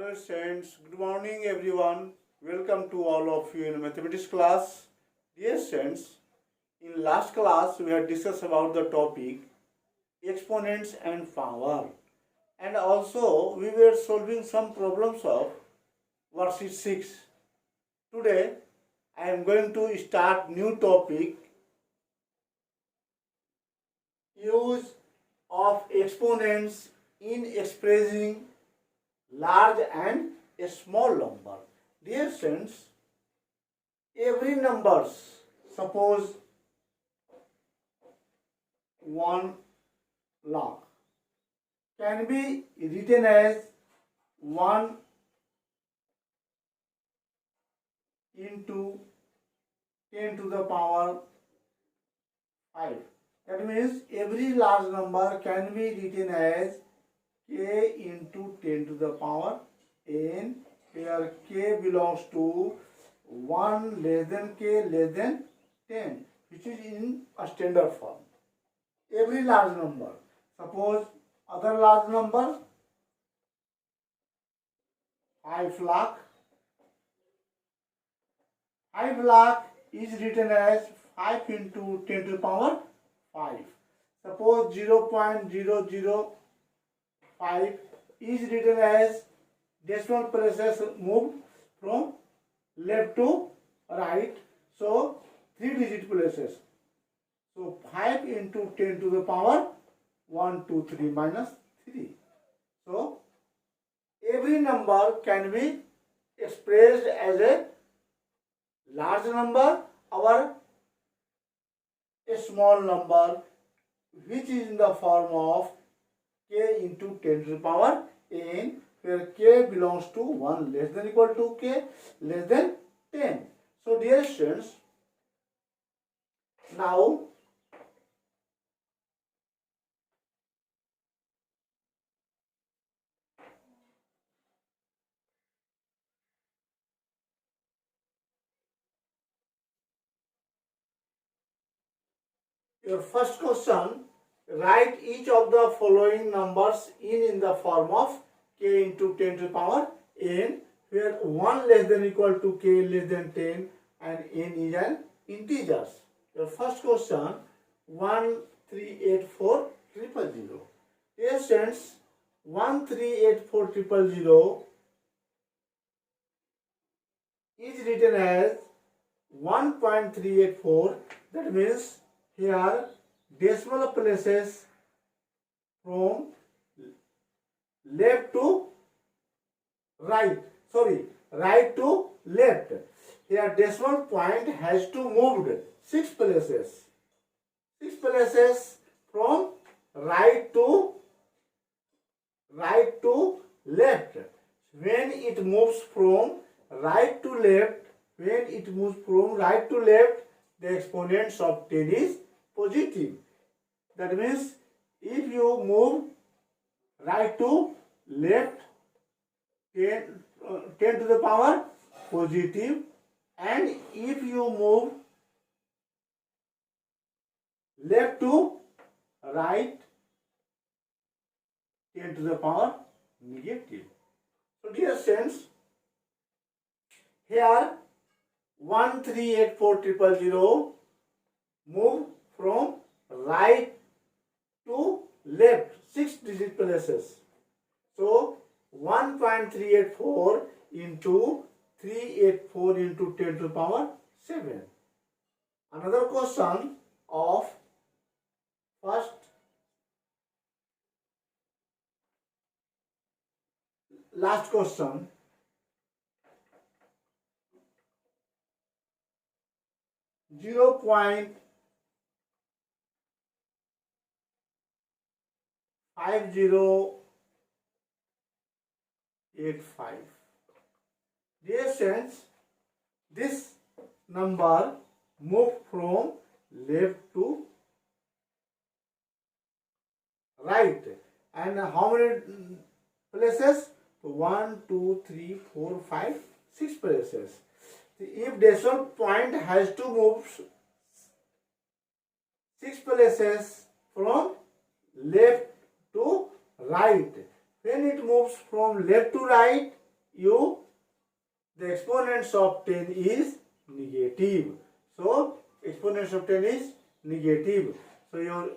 Hello students, good morning everyone. Welcome to all of you in mathematics class. Dear students, in last class we had discussed about the topic exponents and power, and also we were solving some problems of worksheet 6. Today I am going to start new topic, use of exponents in expressing large and a small number. Dear friends, every numbers, suppose 1 lakh, can be written as 1 into 10 to the power 5. That means every large number can be written as k into 10 to the power n, where k belongs to 1 less than k less than 10, which is in a standard form. Every large number, suppose other large number 5 lakh. 5 lakh is written as 5 into 10 to the power 5. Suppose 0.005 is written as decimal places moved from left to right, so 3-digit places. So 5 into 10 to the power 1, 2, 3 minus 3. So every number can be expressed as a large number or a small number, which is in the form of k into 10 to the power n, where k belongs to 1 less than equal to k less than 10. So dear students, now your first question, write each of the following numbers in the form of k into 10 to the power n, where 1 less than equal to k less than 10 and n is an integers. Your first question, 1384000. Here stands 1384000 is written as 1.384. That means here decimal places from left to right, right to left. Here decimal point has to move 6 places. 6 places from right to left. When it moves from right to left, the exponents of 10 is positive. That means if you move right to left, 10 to the power positive, and if you move left to right, 10 to the power negative. So dear students, here 1384000 move from right to left 6-digit places. So 1.384 into 384 into 10 to the power 7. Another question of last question. 0.5085. Dear students, this number moved from left to right, and how many places? 1, 2, 3, 4, 5, 6 places. If decimal point has to move 6 places from left to right, when it moves from left to right, the exponents of 10 is negative. So exponents of 10 is negative. So your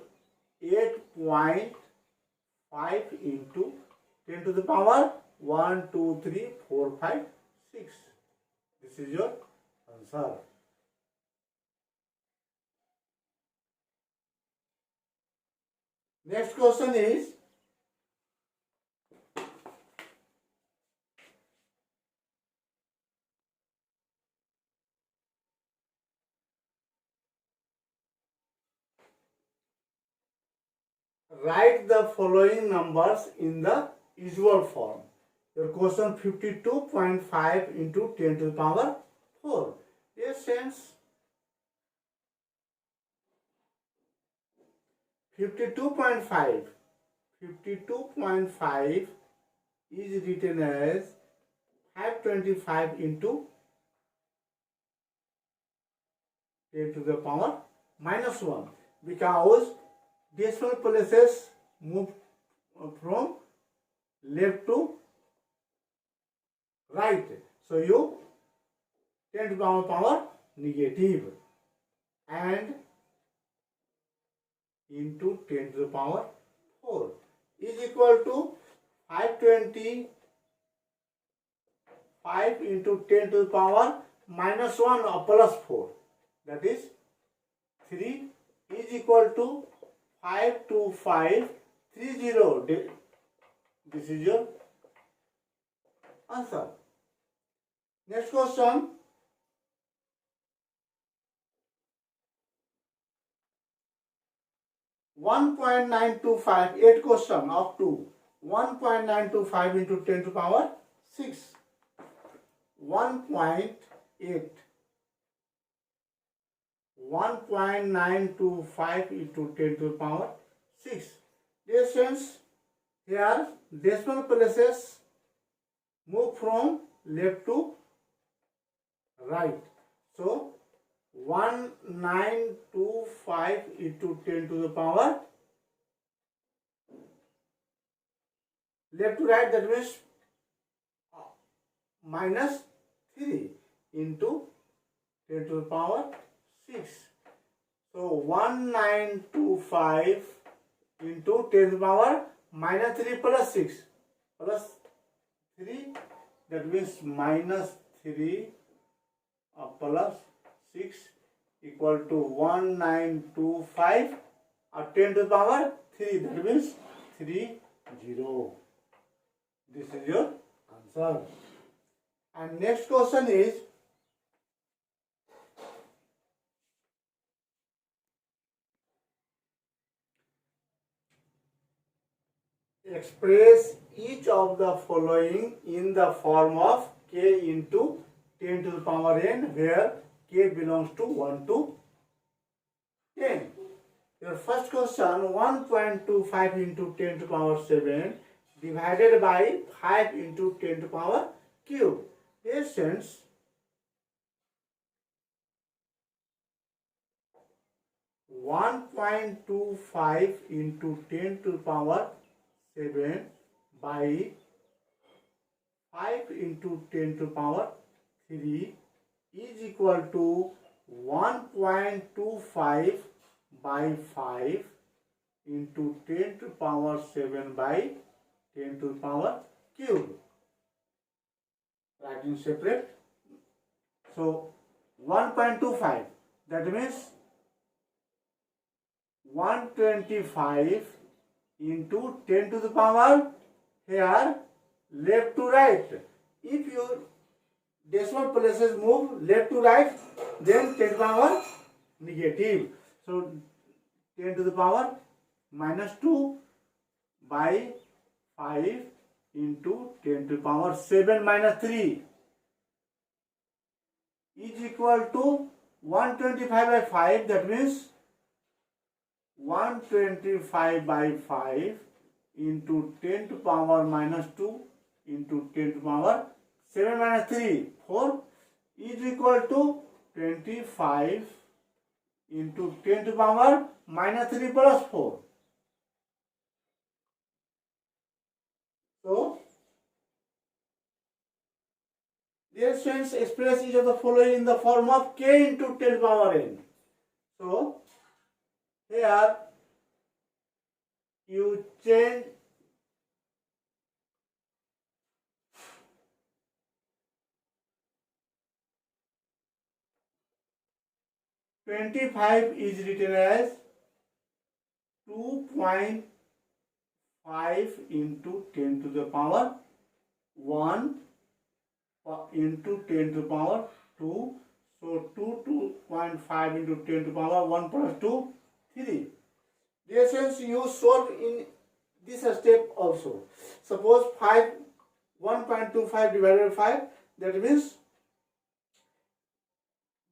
8.5 into 10 to the power 1, 2, 3, 4, 5, 6. This is your answer. Next question is, write the following numbers in the usual form. Your question 52.5 into 10 to the power 4. Yes, friends. 52.5 is written as 525 into 10 to the power minus 1, because decimal places move from left to right. So you 10 to the power negative and into 10 to the power 4 is equal to 525 into 10 to the power minus 1 or plus 4. That is 3 is equal to 52530. This is your answer. Next question. (1.925) question up to 1.925 into 10 to the power 6. 1.8. 1.925 into 10 to the power 6. Dear students, here decimal places move from left to right. So 1925 into 10 to the power left to right, that means minus 3 into 10 to the power 6. So 1925 into 10 to the power minus 3 plus 6 plus 3, that means minus 3 plus 6 equal to 1925 10 to the power 3, that means 30. This is your answer. And next question is, express each of the following in the form of k into 10 to the power n, where k belongs to 1 to 10. Your first question, 1.25 into 10 to the power 7 divided by 5 into 10 to the power cube. Yes, friends. 1.25 into 10 to the power 7 by 5 into 10 to the power 3 is equal to 1.25 by 5 into 10 to the power 7 by 10 to the power cube. Writing separate. So 1.25, that means 125 into 10 to the power here left to right. If your decimal places move left to right, then 10 to the power negative. So 10 to the power minus 2 by 5 into 10 to the power 7 minus 3 is equal to 125 by 5, that means 125 by 5 into 10 to the power minus 2 into 10 to the power 7 minus 3, 4 is equal to 25 into 10 to the power minus 3 plus 4. So Dear students, express each of the following in the form of k into 10 power n. So here you change 25 is written as 2.5 into 10 to the power 1 into 10 to the power 2. So 2.5 into 10 to the power 1 plus 2, 3. Dear students, you solve in this step also. Suppose 1.25 divided by 5, that means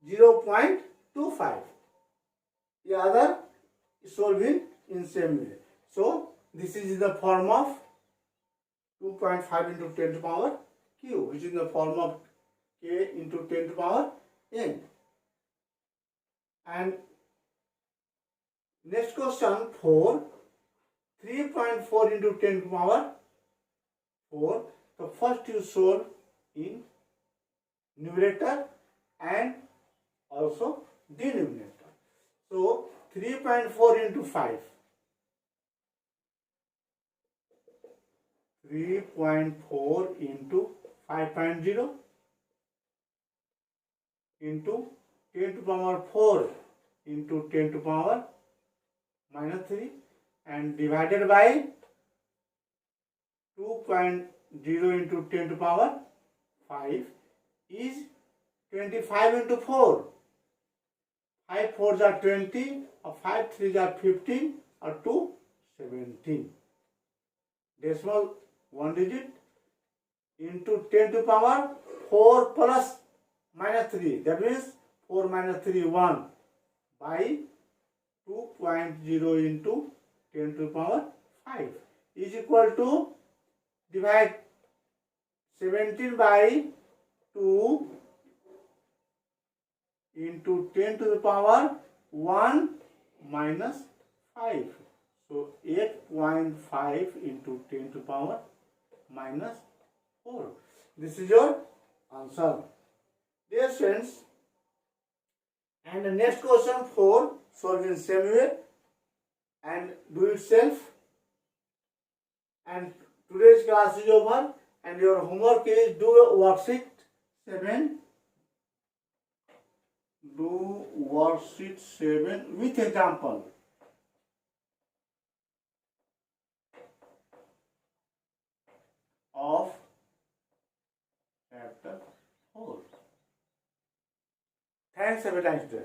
0.25. The other solving in same way. So this is in the form of 2.5 into 10 to the power q, which is in the form of k into 10 to the power n. And next question 4, 3.4 into 10 to the power 4. So first you solve in numerator and also denominator. So 3.4 into 5. 3.4 into 5.0 into 10 to the power 4 into 10 to the power minus 3 and divided by 2.0 into 10 to the power 5 is 25 into 4. 5 4s are 20, or 5 3s are 15, or 2 17. Decimal 1 digit into 10 to the power 4 plus minus 3. That means 4 minus 3 1 by 2.0 into 10 to the power 5 is equal to, divide 17 by 2 into 10 to the power 1 minus 5. So 8.5 into 10 to the power minus 4. This is your answer. Dear friends, and the next question 4, solve in same way and do it self. And today's class is over and your homework is do worksheet 7. Do worksheet 7 with example. Of chapter 4. Thanks, have a nice day.